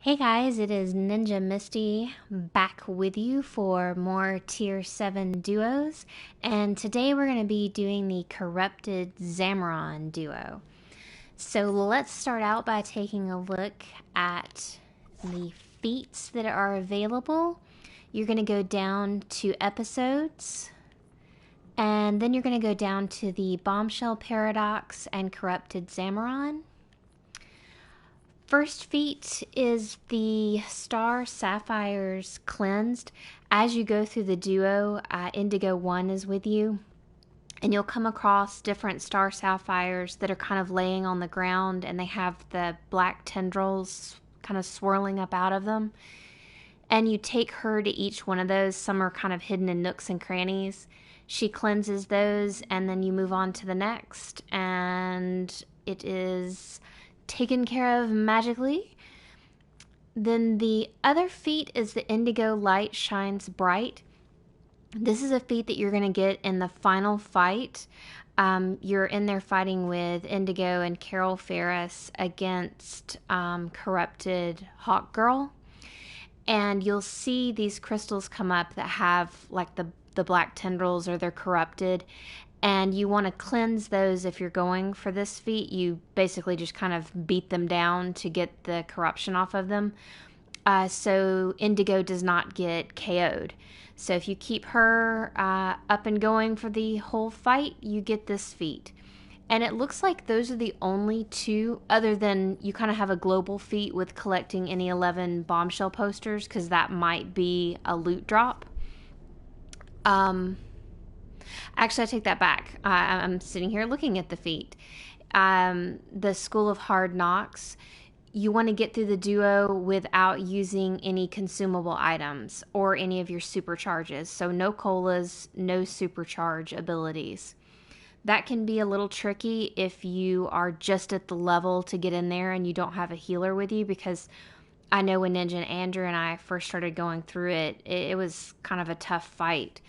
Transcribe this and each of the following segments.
Hey guys, it is Ninja Misty back with you for more Tier 7 duos, and today we're going to be doing the Corrupted Zamaron duo. So let's start out by taking a look at the feats that are available. You're going to go down to episodes, and then you're going to go down to the Bombshell Paradox and Corrupted Zamaron. First feat is the Star Sapphires Cleansed. As you go through the duo, Indigo 1 is with you, and you'll come across different Star Sapphires that are kind of laying on the ground, and they have the black tendrils kind of swirling up out of them. And you take her to each one of those. Some are kind of hidden in nooks and crannies. She cleanses those, and then you move on to the next, and it is taken care of magically. Then the other feat is the Indigo Light Shines Bright. This is a feat that you're going to get in the final fight. You're in there fighting with Indigo and Carol Ferris against Corrupted Hawk Girl. And you'll see these crystals come up that have like the black tendrils, or they're corrupted. And you want to cleanse those if you're going for this feat. You basically just kind of beat them down to get the corruption off of them. So Indigo does not get KO'd. So if you keep her up and going for the whole fight, you get this feat. And it looks like those are the only two, other than you kind of have a global feat with collecting any 11 bombshell posters, because that might be a loot drop. Actually, I take that back. I'm sitting here looking at the feat. The School of Hard Knocks, you want to get through the duo without using any consumable items or any of your supercharges. So no colas, no supercharge abilities. That can be a little tricky if you are just at the level to get in there and you don't have a healer with you, because I know when Ninja and Andrew and I first started going through it, it was kind of a tough fight.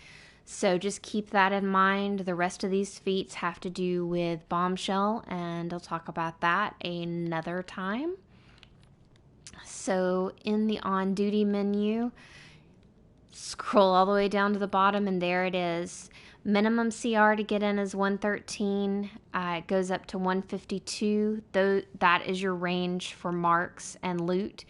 So just keep that in mind. The rest of these feats have to do with Bombshell, and I'll talk about that another time. So in the on duty menu, scroll all the way down to the bottom, and there it is. Minimum CR to get in is 113. It goes up to 152. Though that is your range for marks and loot.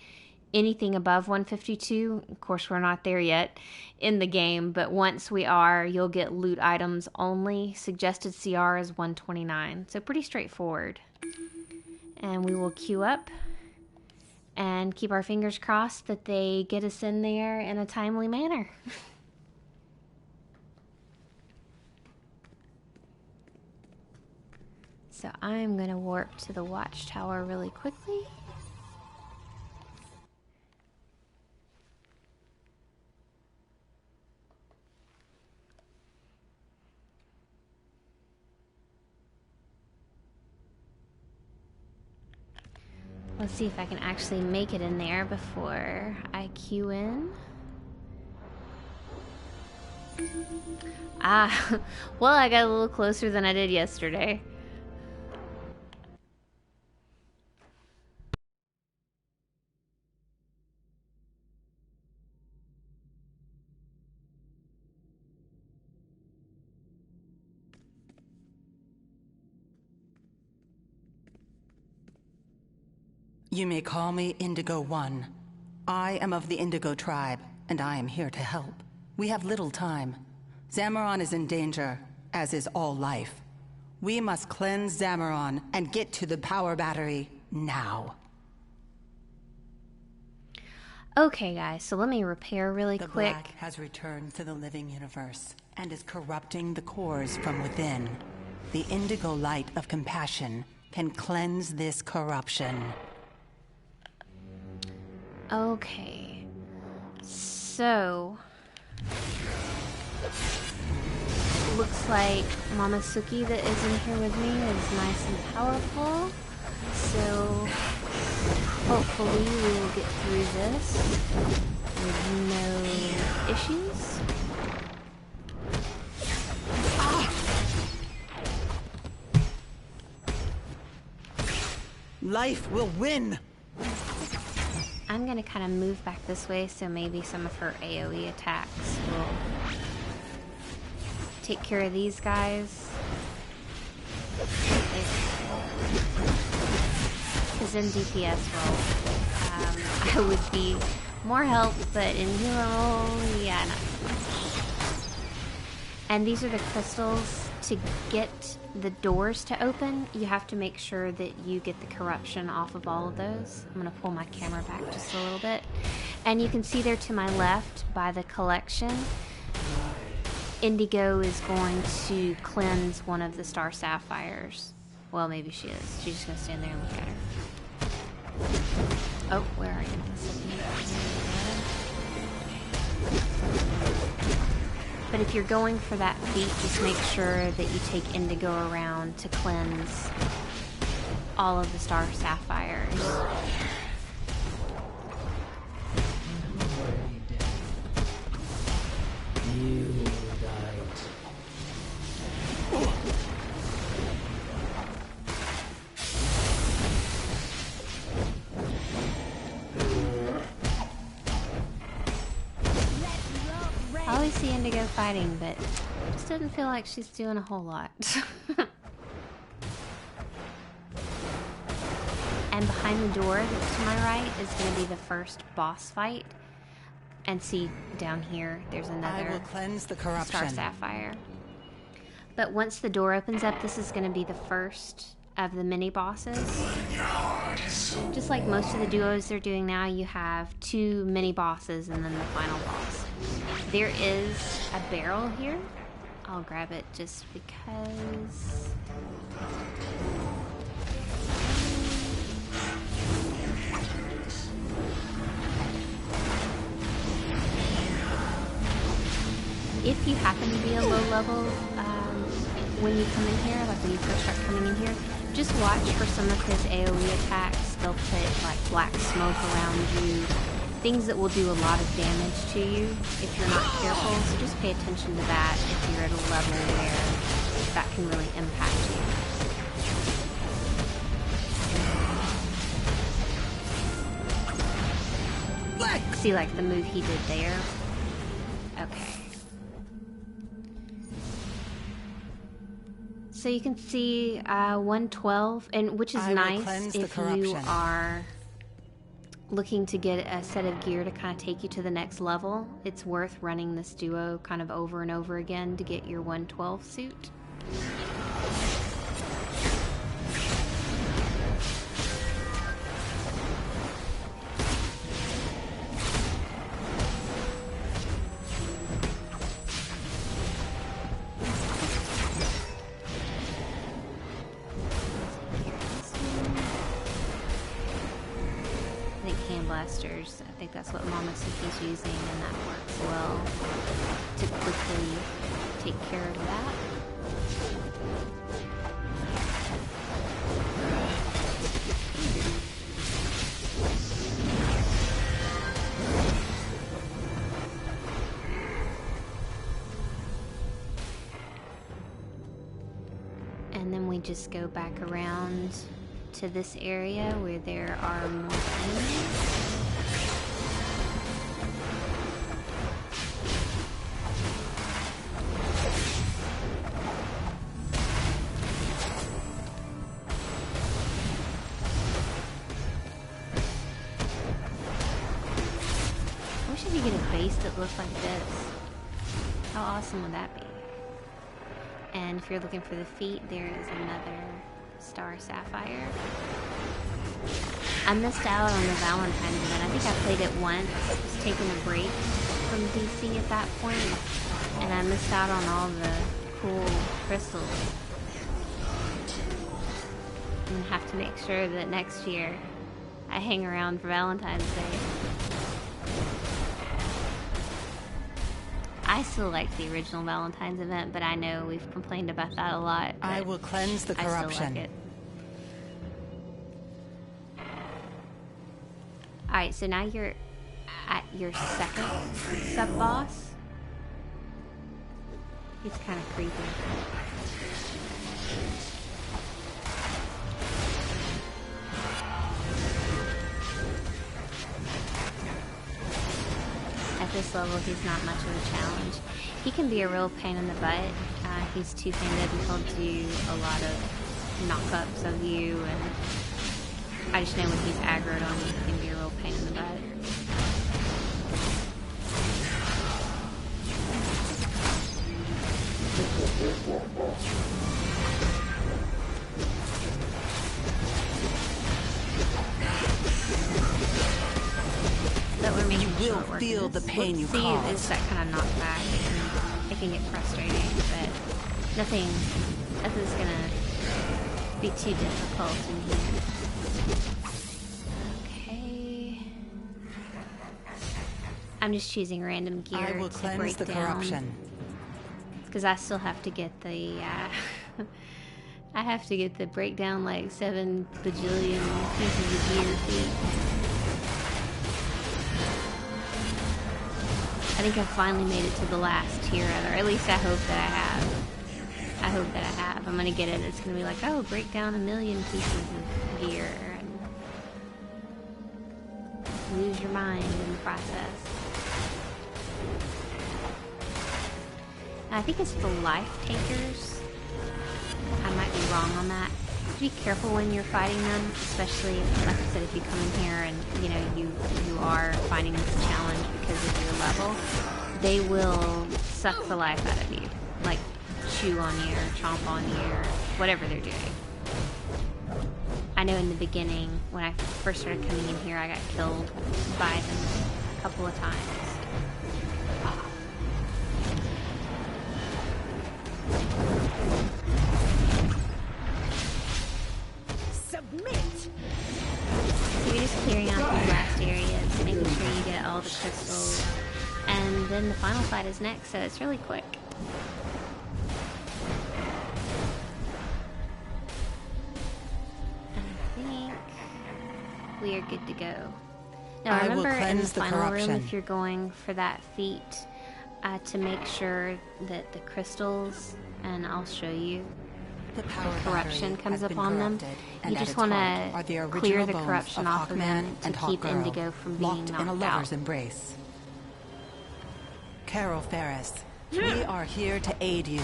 Anything above 152, of course we're not there yet in the game, but once we are, you'll get loot items only. Suggested CR is 129, so pretty straightforward. And we will queue up and keep our fingers crossed that they get us in there in a timely manner. So I'm going to warp to the watchtower really quickly. Let's see if I can actually make it in there before I queue in. Well, I got a little closer than I did yesterday. You may call me Indigo 1. I am of the Indigo tribe, and I am here to help. We have little time. Zamaron is in danger, as is all life. We must cleanse Zamaron and get to the power battery now. Okay, guys, so let me repair really quick. The black has returned to the living universe and is corrupting the cores from within. The Indigo light of compassion can cleanse this corruption. Okay, so looks like Mamasuki that is in here with me is nice and powerful, so hopefully we will get through this with no issues. Life will win! I'm gonna kind of move back this way, so maybe some of her AoE attacks will take care of these guys. Because in DPS role, I would be more help, but in healer role, yeah, not so much. And these are the crystals. To get the doors to open, you have to make sure that you get the corruption off of all of those. I'm going to pull my camera back just a little bit. And you can see there to my left by the collection, Indigo is going to cleanse one of the star sapphires. Well, maybe she is. She's just going to stand there and look at her. Oh, where are you? But if you're going for that feat, just make sure that you take Indigo around to cleanse all of the star sapphires. I always see Indigo fighting, but it just doesn't feel like she's doing a whole lot. And behind the door that's to my right is going to be the first boss fight. And see, down here, there's another I will cleanse the corruption. Star Sapphire. But once the door opens up, this is going to be the first of the mini bosses. Just like most of the duos they're doing now, you have 2 mini bosses and then the final boss. There is a barrel here. I'll grab it just because. If you happen to be a low level when you come in here, like when you first start coming in here, just watch for some of his AoE attacks. They'll put like black smoke around you, things that will do a lot of damage to you if you're not careful. So just pay attention to that if you're at a level where that can really impact you. See, like the move he did there? Okay. So you can see 112, and which is nice if you are looking to get a set of gear to kind of take you to the next level. It's worth running this duo kind of over and over again to get your 112 suit. Blasters. I think that's what Mama Suki's using, and that works well to quickly take care of that. And then we just go back around to this area where there are more enemies. I wish I could get a base that looked like this. How awesome would that be? And if you're looking for the feat, there is another Star Sapphire. I missed out on the Valentine's event. I think I played it once. I was taking a break from DC at that point, and I missed out on all the cool crystals. I'm gonna have to make sure that next year I hang around for Valentine's Day. I still like the original Valentine's event, but I know we've complained about that a lot. I will cleanse the corruption. I still like it. Alright, so now you're at your second sub-boss. It's kind of creepy. at this level, he's not much of a challenge. He can be a real pain in the butt. He's two-handed and he'll do a lot of knock-ups of you, and I just know when he's aggroed on you, he can be a real pain in the butt. But we're making You will feel the pain you cause. Is that kind of knockback. It can get frustrating, but nothing's gonna be too difficult in here. Okay. I'm just choosing random gear I will to cleanse break the down. corruption. Because I still have to get the, I have to get the breakdown like 7 bajillion pieces of gear feet. I think I've finally made it to the last tier of it, or at least I hope that I have. I hope that I have. I'm gonna get it, it's gonna be like, oh, break down 1 million pieces of gear, and lose your mind in the process. I think it's the life tankers. I might be wrong on that. Be careful when you're fighting them, especially, like I said, if you come in here and, you know, you are finding this challenge because of your level, they will suck the life out of you. Like, chew on you or chomp on you or whatever they're doing. I know in the beginning, when I first started coming in here, I got killed by them a couple of times. So you're just clearing out these last areas, making sure you get all the crystals, and then the final fight is next, so it's really quick. I think we are good to go. Now remember in the final room, if you're going for that feat, to make sure that the crystals, and I'll show you, the corruption comes upon them. You just want to clear the corruption off of them to keep Indigo from being knocked in a out. lover's embrace. Carol Ferris, we are here to aid you.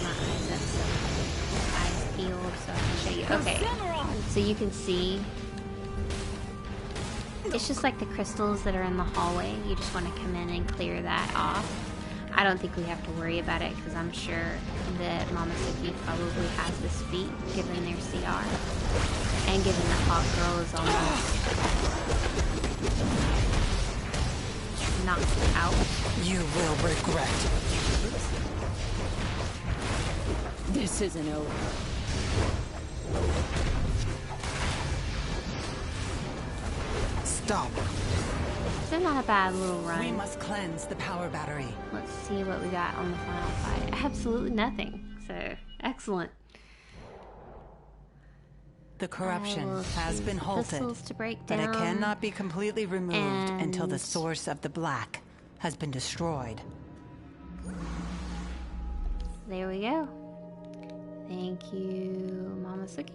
My eyes up so eyes peeled so I can show you. Okay, so you can see. It's just like the crystals that are in the hallway. You just want to come in and clear that off. I don't think we have to worry about it because I'm sure that Mama Suki probably has this feat given their CR. And given that Hawk Girl is almost knocked out. You will regret. This isn't over. Stop. So not a bad little run. We must cleanse the power battery. Let's see what we got on the final fight. Absolutely nothing. So, excellent. The corruption has been halted, to break but down, it cannot be completely removed until the source of the black has been destroyed. There we go. Thank you, Mama Suki.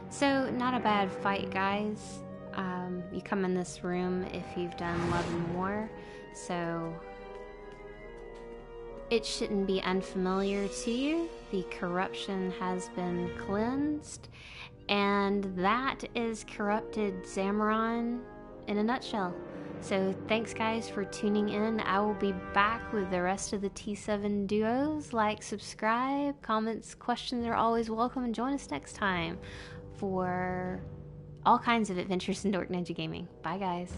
So, not a bad fight, guys. You come in this room if you've done Love and War, so it shouldn't be unfamiliar to you. The corruption has been cleansed, and that is corrupted Zamaron in a nutshell. So thanks guys for tuning in. I will be back with the rest of the T7 duos. Like, subscribe, comments, questions are always welcome, and join us next time for all kinds of adventures in Dork Ninja Gaming. Bye guys.